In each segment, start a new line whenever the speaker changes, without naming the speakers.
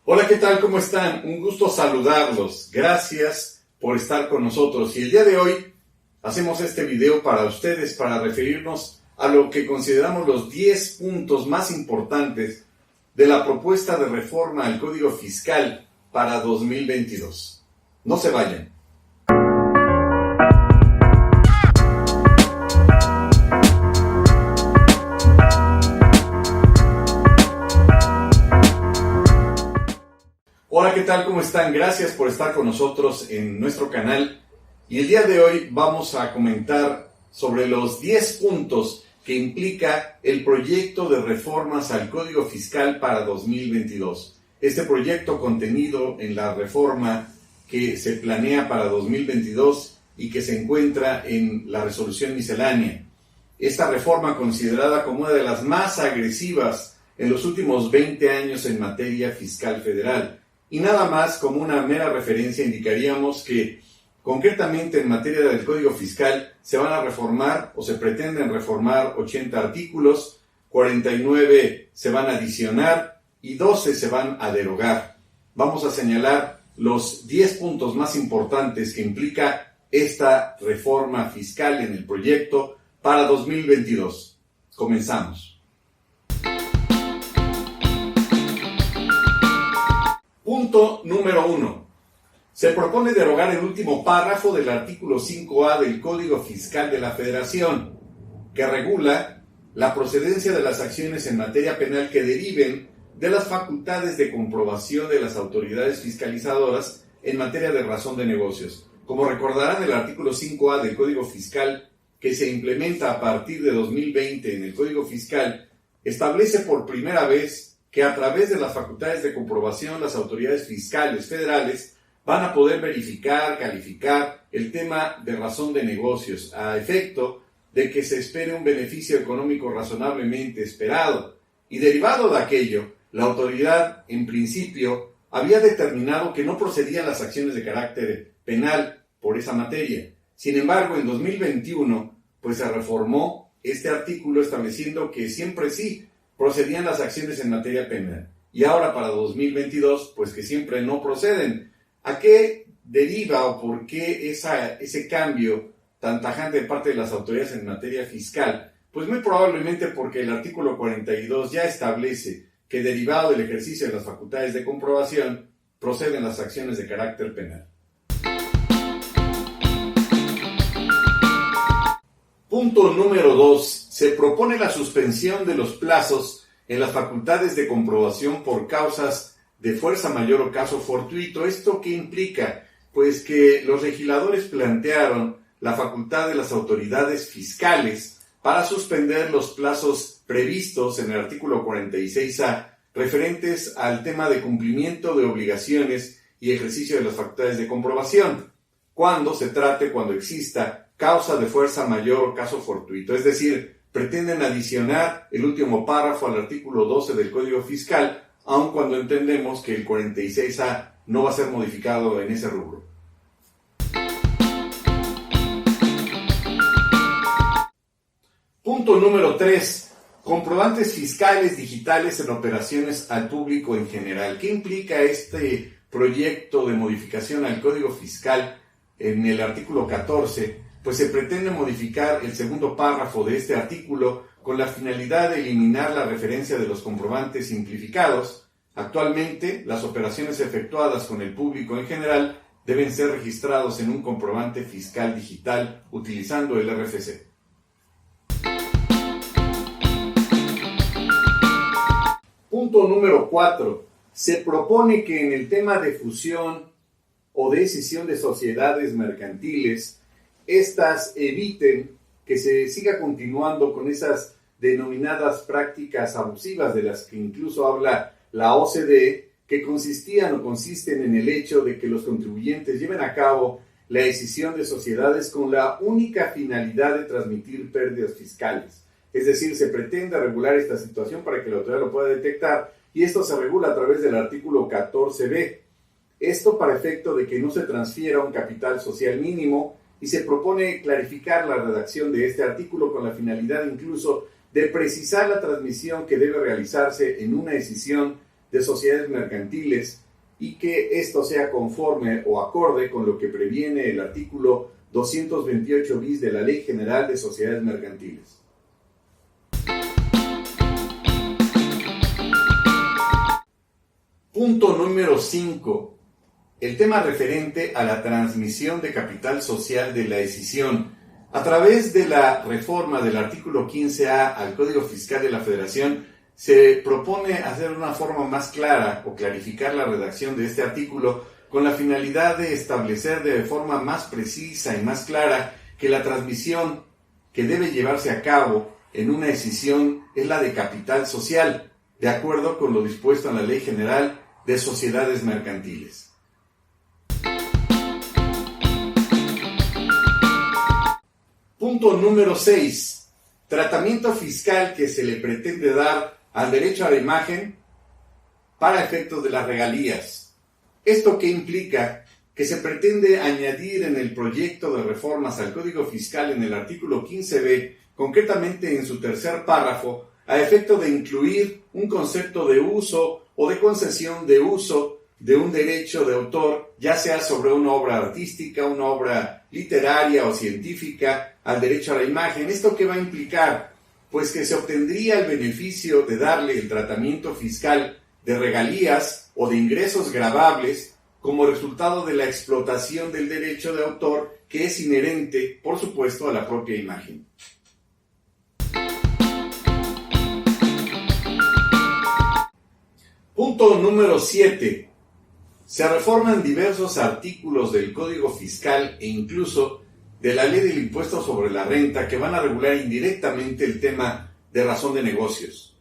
Hola, ¿qué tal? ¿Cómo están? Un gusto saludarlos. Gracias por estar con nosotros. Y el día de hoy hacemos este video para ustedes, para referirnos a lo que consideramos los 10 puntos más importantes de la propuesta de reforma al Código Fiscal para 2022. No se vayan. Hola, ¿qué tal? ¿Cómo están? Gracias por estar con nosotros en nuestro canal. Y el día de hoy vamos a comentar sobre los 10 puntos que implica el proyecto de reformas al Código Fiscal para 2022. Este proyecto contenido en la reforma que se planea para 2022 y que se encuentra en la resolución miscelánea. Esta reforma, considerada como una de las más agresivas en los últimos 20 años en materia fiscal federal. Y nada más como una mera referencia indicaríamos que concretamente en materia del Código Fiscal se van a reformar o se pretenden reformar 80 artículos, 49 se van a adicionar y 12 se van a derogar. Vamos a señalar los 10 puntos más importantes que implica esta reforma fiscal en el proyecto para 2022. Comenzamos. Punto número 1. Se propone derogar el último párrafo del artículo 5A del Código Fiscal de la Federación, que regula la procedencia de las acciones en materia penal que deriven de las facultades de comprobación de las autoridades fiscalizadoras en materia de razón de negocios. Como recordarán, el artículo 5A del Código Fiscal, que se implementa a partir de 2020 en el Código Fiscal, establece por primera vez que a través de las facultades de comprobación las autoridades fiscales federales van a poder verificar, calificar el tema de razón de negocios a efecto de que se espere un beneficio económico razonablemente esperado. Y derivado de aquello, la autoridad, en principio, había determinado que no procedían las acciones de carácter penal por esa materia. Sin embargo, en 2021, pues se reformó este artículo estableciendo que siempre sí procedían las acciones en materia penal. Y ahora para 2022, pues que siempre no proceden. ¿A qué deriva o por qué ese cambio tan tajante de parte de las autoridades en materia fiscal? Pues muy probablemente porque el artículo 42 ya establece que derivado del ejercicio de las facultades de comprobación proceden las acciones de carácter penal. Punto número 2. Se propone la suspensión de los plazos en las facultades de comprobación por causas de fuerza mayor o caso fortuito. ¿Esto qué implica? Pues que los legisladores plantearon la facultad de las autoridades fiscales para suspender los plazos previstos en el artículo 46A referentes al tema de cumplimiento de obligaciones y ejercicio de las facultades de comprobación, cuando exista causa de fuerza mayor o caso fortuito. Es decir, pretenden adicionar el último párrafo al artículo 12 del Código Fiscal, aun cuando entendemos que el 46A no va a ser modificado en ese rubro. Punto número 3. Comprobantes fiscales digitales en operaciones al público en general. ¿Qué implica este proyecto de modificación al Código Fiscal en el artículo 14? Pues se pretende modificar el segundo párrafo de este artículo con la finalidad de eliminar la referencia de los comprobantes simplificados. Actualmente, las operaciones efectuadas con el público en general deben ser registrados en un comprobante fiscal digital utilizando el RFC. Punto número 4. Se propone que en el tema de fusión o de escisión de sociedades mercantiles, estas eviten que se siga continuando con esas denominadas prácticas abusivas de las que incluso habla la OCDE, que consistían o consisten en el hecho de que los contribuyentes lleven a cabo la escisión de sociedades con la única finalidad de transmitir pérdidas fiscales. Es decir, se pretende regular esta situación para que la autoridad lo pueda detectar y esto se regula a través del artículo 14b. Esto para efecto de que no se transfiera un capital social mínimo y se propone clarificar la redacción de este artículo con la finalidad incluso de precisar la transmisión que debe realizarse en una escisión de sociedades mercantiles y que esto sea conforme o acorde con lo que previene el artículo 228 bis de la Ley General de Sociedades Mercantiles. Punto número 5. El tema referente a la transmisión de capital social de la escisión. A través de la reforma del artículo 15A al Código Fiscal de la Federación, se propone hacer una forma más clara o clarificar la redacción de este artículo con la finalidad de establecer de forma más precisa y más clara que la transmisión que debe llevarse a cabo en una escisión es la de capital social, de acuerdo con lo dispuesto en la Ley General de Sociedades Mercantiles. Punto número 6. Tratamiento fiscal que se le pretende dar al derecho a la imagen para efectos de las regalías. ¿Esto qué implica? Que se pretende añadir en el proyecto de reformas al Código Fiscal en el artículo 15b, concretamente en su tercer párrafo, a efecto de incluir un concepto de uso o de concesión de uso de un derecho de autor, ya sea sobre una obra artística, una obra literaria o científica, al derecho a la imagen. ¿Esto qué va a implicar? Pues que se obtendría el beneficio de darle el tratamiento fiscal de regalías o de ingresos gravables como resultado de la explotación del derecho de autor que es inherente, por supuesto, a la propia imagen. Punto número 7. Se reforman diversos artículos del Código Fiscal e incluso de la Ley del Impuesto sobre la Renta que van a regular indirectamente el tema de razón de negocios.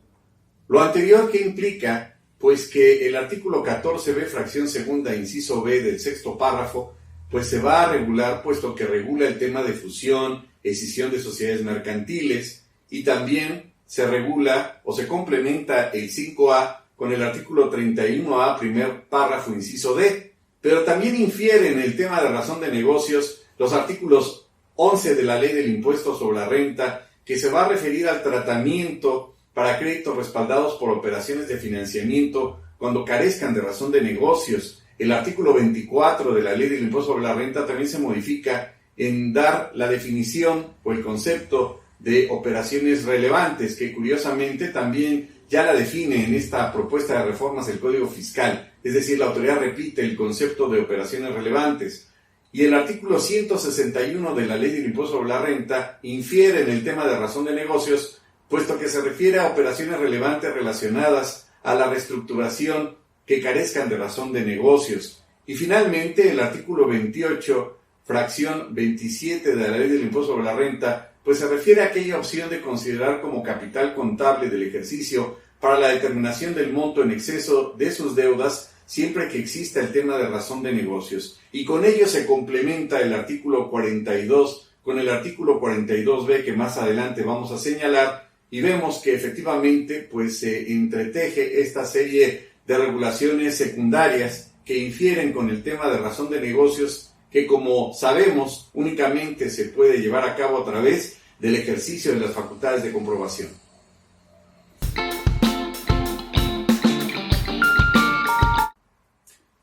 Lo anterior, ¿qué implica? Pues que el artículo 14b, fracción segunda, inciso b del sexto párrafo, pues se va a regular, puesto que regula el tema de fusión, escisión de sociedades mercantiles, y también se regula o se complementa el 5A con el artículo 31A, primer párrafo, inciso D, pero también infiere en el tema de razón de negocios los artículos 11 de la Ley del Impuesto sobre la Renta, que se va a referir al tratamiento para créditos respaldados por operaciones de financiamiento cuando carezcan de razón de negocios. El artículo 24 de la Ley del Impuesto sobre la Renta también se modifica en dar la definición o el concepto de operaciones relevantes, que curiosamente también ya la define en esta propuesta de reformas del Código Fiscal, es decir, la autoridad repite el concepto de operaciones relevantes. Y el artículo 161 de la Ley del Impuesto sobre la Renta infiere en el tema de razón de negocios, puesto que se refiere a operaciones relevantes relacionadas a la reestructuración que carezcan de razón de negocios. Y finalmente, el artículo 28, fracción 27 de la Ley del Impuesto sobre la Renta, pues se refiere a aquella opción de considerar como capital contable del ejercicio para la determinación del monto en exceso de sus deudas, siempre que exista el tema de razón de negocios. Y con ello se complementa el artículo 42 con el artículo 42b, que más adelante vamos a señalar, y vemos que efectivamente pues se entreteje esta serie de regulaciones secundarias que infieren con el tema de razón de negocios, que como sabemos únicamente se puede llevar a cabo a través del ejercicio de las facultades de comprobación.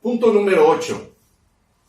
Punto número 8.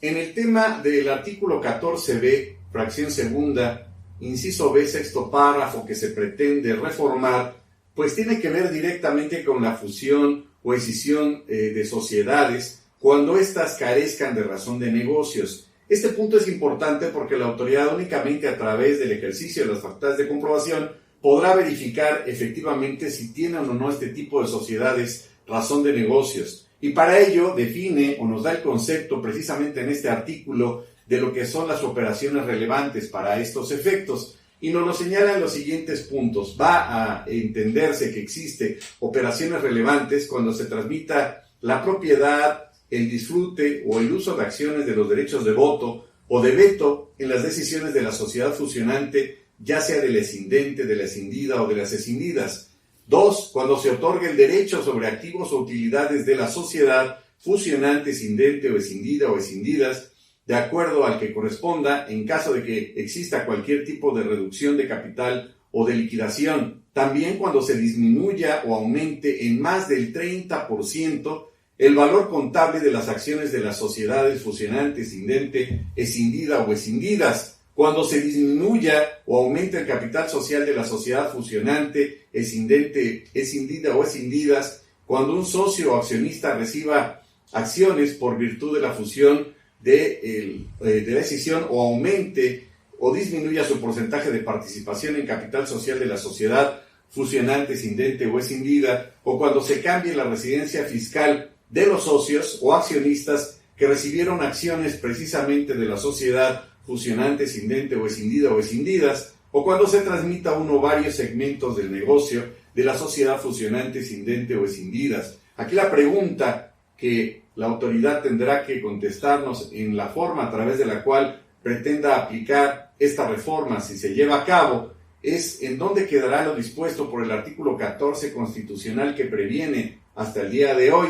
En el tema del artículo 14b, fracción segunda, inciso b, sexto párrafo, que se pretende reformar, pues tiene que ver directamente con la fusión o escisión de sociedades cuando éstas carezcan de razón de negocios. Este punto es importante porque la autoridad únicamente a través del ejercicio de las facultades de comprobación podrá verificar efectivamente si tienen o no este tipo de sociedades razón de negocios. Y para ello define o nos da el concepto precisamente en este artículo de lo que son las operaciones relevantes para estos efectos. Y nos lo señala en los siguientes puntos. Va a entenderse que existe operaciones relevantes cuando se transmita la propiedad, el disfrute o el uso de acciones de los derechos de voto o de veto en las decisiones de la sociedad fusionante, ya sea del escindente, de la escindida o de las escindidas. 2. Cuando se otorga el derecho sobre activos o utilidades de la sociedad fusionante, escindente o escindida o escindidas, de acuerdo al que corresponda en caso de que exista cualquier tipo de reducción de capital o de liquidación, también cuando se disminuya o aumente en más del 30% el valor contable de las acciones de las sociedades fusionante, escindente, escindida o escindidas, cuando se disminuya o aumente el capital social de la sociedad fusionante, escindente, escindida o escindidas, cuando un socio o accionista reciba acciones por virtud de la fusión de la escisión o aumente o disminuya su porcentaje de participación en capital social de la sociedad fusionante, escindente o escindida, o cuando se cambie la residencia fiscal de los socios o accionistas que recibieron acciones precisamente de la sociedad fusionante, escindente o escindida o escindidas, o cuando se transmita uno o varios segmentos del negocio de la sociedad fusionante, escindente o escindidas. Aquí la pregunta que la autoridad tendrá que contestarnos en la forma a través de la cual pretenda aplicar esta reforma, si se lleva a cabo, es en dónde quedará lo dispuesto por el artículo 14 constitucional que previene hasta el día de hoy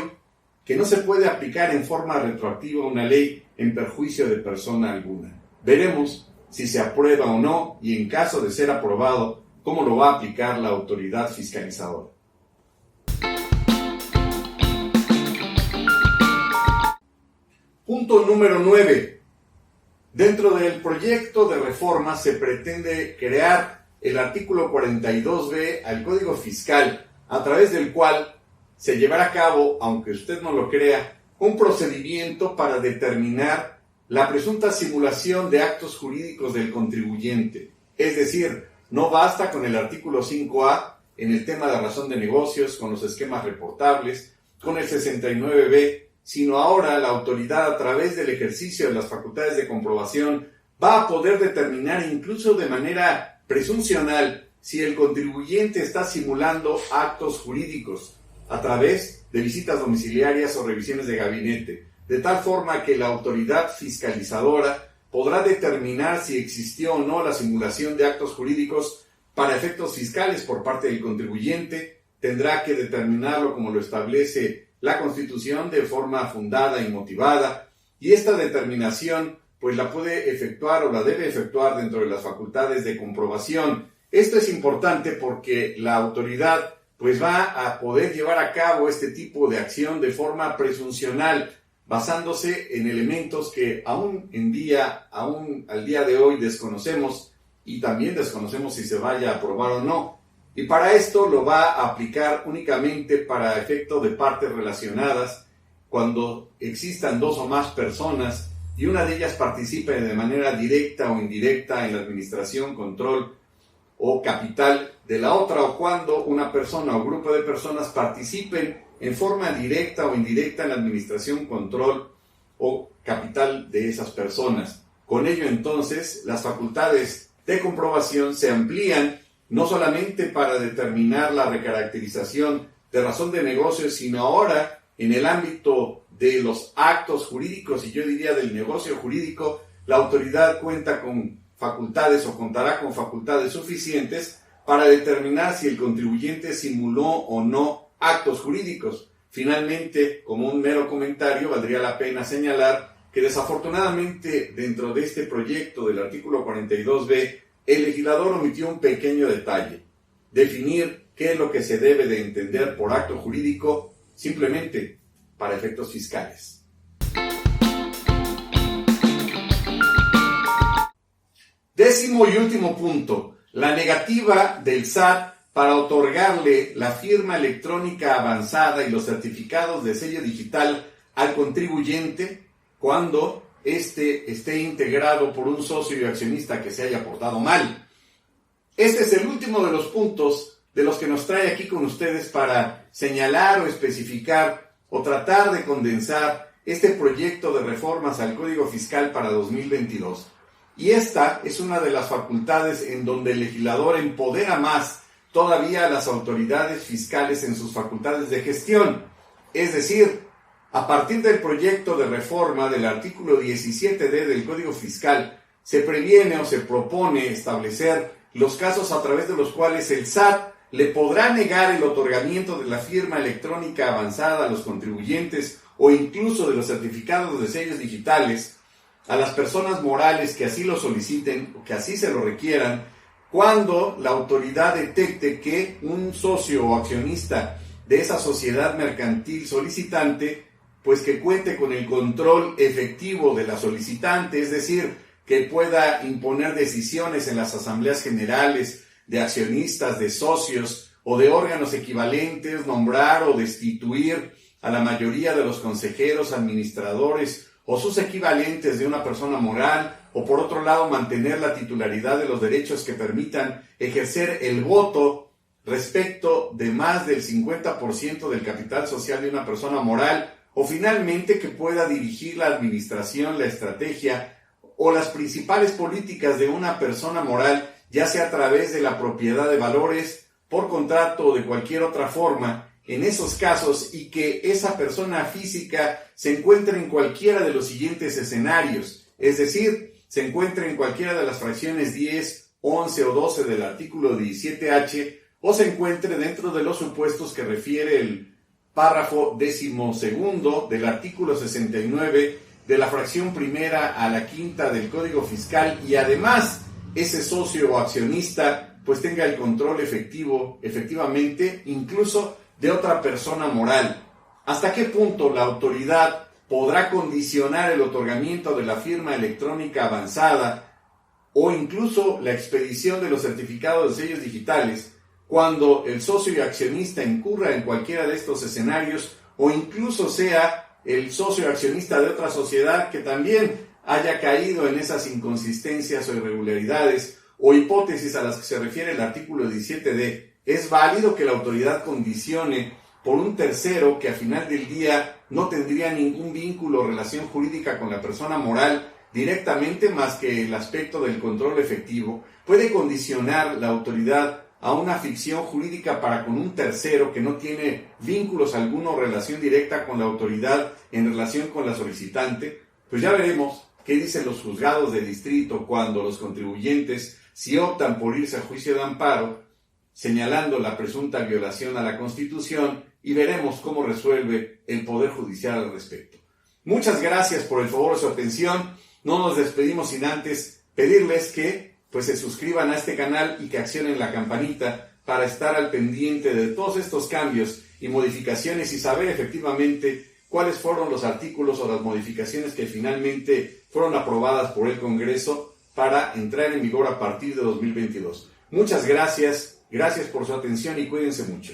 que no se puede aplicar en forma retroactiva una ley en perjuicio de persona alguna. Veremos si se aprueba o no y en caso de ser aprobado, cómo lo va a aplicar la autoridad fiscalizadora. Punto número 9. Dentro del proyecto de reforma se pretende crear el artículo 42b al Código Fiscal, a través del cual se llevará a cabo, aunque usted no lo crea, un procedimiento para determinar la presunta simulación de actos jurídicos del contribuyente. Es decir, no basta con el artículo 5A en el tema de razón de negocios, con los esquemas reportables, con el 69B, sino ahora la autoridad, a través del ejercicio de las facultades de comprobación, va a poder determinar incluso de manera presuncional si el contribuyente está simulando actos jurídicos a través de visitas domiciliarias o revisiones de gabinete, de tal forma que la autoridad fiscalizadora podrá determinar si existió o no la simulación de actos jurídicos para efectos fiscales por parte del contribuyente. Tendrá que determinarlo como lo establece la Constitución de forma fundada y motivada, y esta determinación pues la puede efectuar o la debe efectuar dentro de las facultades de comprobación. Esto es importante porque la autoridad pues va a poder llevar a cabo este tipo de acción de forma presuncional, basándose en elementos que aún al día de hoy desconocemos, y también desconocemos si se vaya a aprobar o no. Y para esto lo va a aplicar únicamente para efecto de partes relacionadas, cuando existan dos o más personas y una de ellas participe de manera directa o indirecta en la administración, control o capital de la otra, o cuando una persona o grupo de personas participen en forma directa o indirecta en la administración, control o capital de esas personas. Con ello, entonces, las facultades de comprobación se amplían no solamente para determinar la recaracterización de razón de negocios, sino ahora en el ámbito de los actos jurídicos, y yo diría del negocio jurídico, la autoridad cuenta con facultades o contará con facultades suficientes para determinar si el contribuyente simuló o no actos jurídicos. Finalmente, como un mero comentario, valdría la pena señalar que desafortunadamente dentro de este proyecto del artículo 42b, el legislador omitió un pequeño detalle: definir qué es lo que se debe de entender por acto jurídico simplemente para efectos fiscales. Décimo y último punto: la negativa del SAT para otorgarle la firma electrónica avanzada y los certificados de sello digital al contribuyente cuando éste esté integrado por un socio y accionista que se haya portado mal. Este es el último de los puntos de los que nos trae aquí con ustedes para señalar o especificar o tratar de condensar este proyecto de reformas al Código Fiscal para 2022. Y esta es una de las facultades en donde el legislador empodera más todavía a las autoridades fiscales en sus facultades de gestión. Es decir, a partir del proyecto de reforma del artículo 17D del Código Fiscal, se previene o se propone establecer los casos a través de los cuales el SAT le podrá negar el otorgamiento de la firma electrónica avanzada a los contribuyentes o incluso de los certificados de sellos digitales a las personas morales que así lo soliciten o que así se lo requieran, cuando la autoridad detecte que un socio o accionista de esa sociedad mercantil solicitante, pues que cuente con el control efectivo de la solicitante, es decir, que pueda imponer decisiones en las asambleas generales de accionistas, de socios o de órganos equivalentes, nombrar o destituir a la mayoría de los consejeros, administradores o sus equivalentes de una persona moral, o por otro lado mantener la titularidad de los derechos que permitan ejercer el voto respecto de más del 50% del capital social de una persona moral, o finalmente que pueda dirigir la administración, la estrategia o las principales políticas de una persona moral, ya sea a través de la propiedad de valores, por contrato o de cualquier otra forma, en esos casos, y que esa persona física se encuentre en cualquiera de los siguientes escenarios, es decir, se encuentre en cualquiera de las fracciones 10, 11 o 12 del artículo 17H, o se encuentre dentro de los supuestos que refiere el párrafo 12º del artículo 69 de la fracción primera a la quinta del Código Fiscal, y además ese socio o accionista pues tenga el control efectivamente, incluso de otra persona moral. ¿Hasta qué punto la autoridad podrá condicionar el otorgamiento de la firma electrónica avanzada o incluso la expedición de los certificados de sellos digitales cuando el socio y accionista incurra en cualquiera de estos escenarios, o incluso sea el socio accionista de otra sociedad que también haya caído en esas inconsistencias o irregularidades o hipótesis a las que se refiere el artículo 17D? ¿Es válido que la autoridad condicione por un tercero que a final del día no tendría ningún vínculo o relación jurídica con la persona moral directamente más que el aspecto del control efectivo? ¿Puede condicionar la autoridad a una ficción jurídica para con un tercero que no tiene vínculos alguno o relación directa con la autoridad en relación con la solicitante? Pues ya veremos qué dicen los juzgados de distrito cuando los contribuyentes, si optan por irse a juicio de amparo, señalando la presunta violación a la Constitución, y veremos cómo resuelve el Poder Judicial al respecto. Muchas gracias por el favor de su atención. No nos despedimos sin antes pedirles que se suscriban a este canal y que accionen la campanita para estar al pendiente de todos estos cambios y modificaciones y saber efectivamente cuáles fueron los artículos o las modificaciones que finalmente fueron aprobadas por el Congreso para entrar en vigor a partir de 2022. Muchas gracias. Gracias por su atención y cuídense mucho.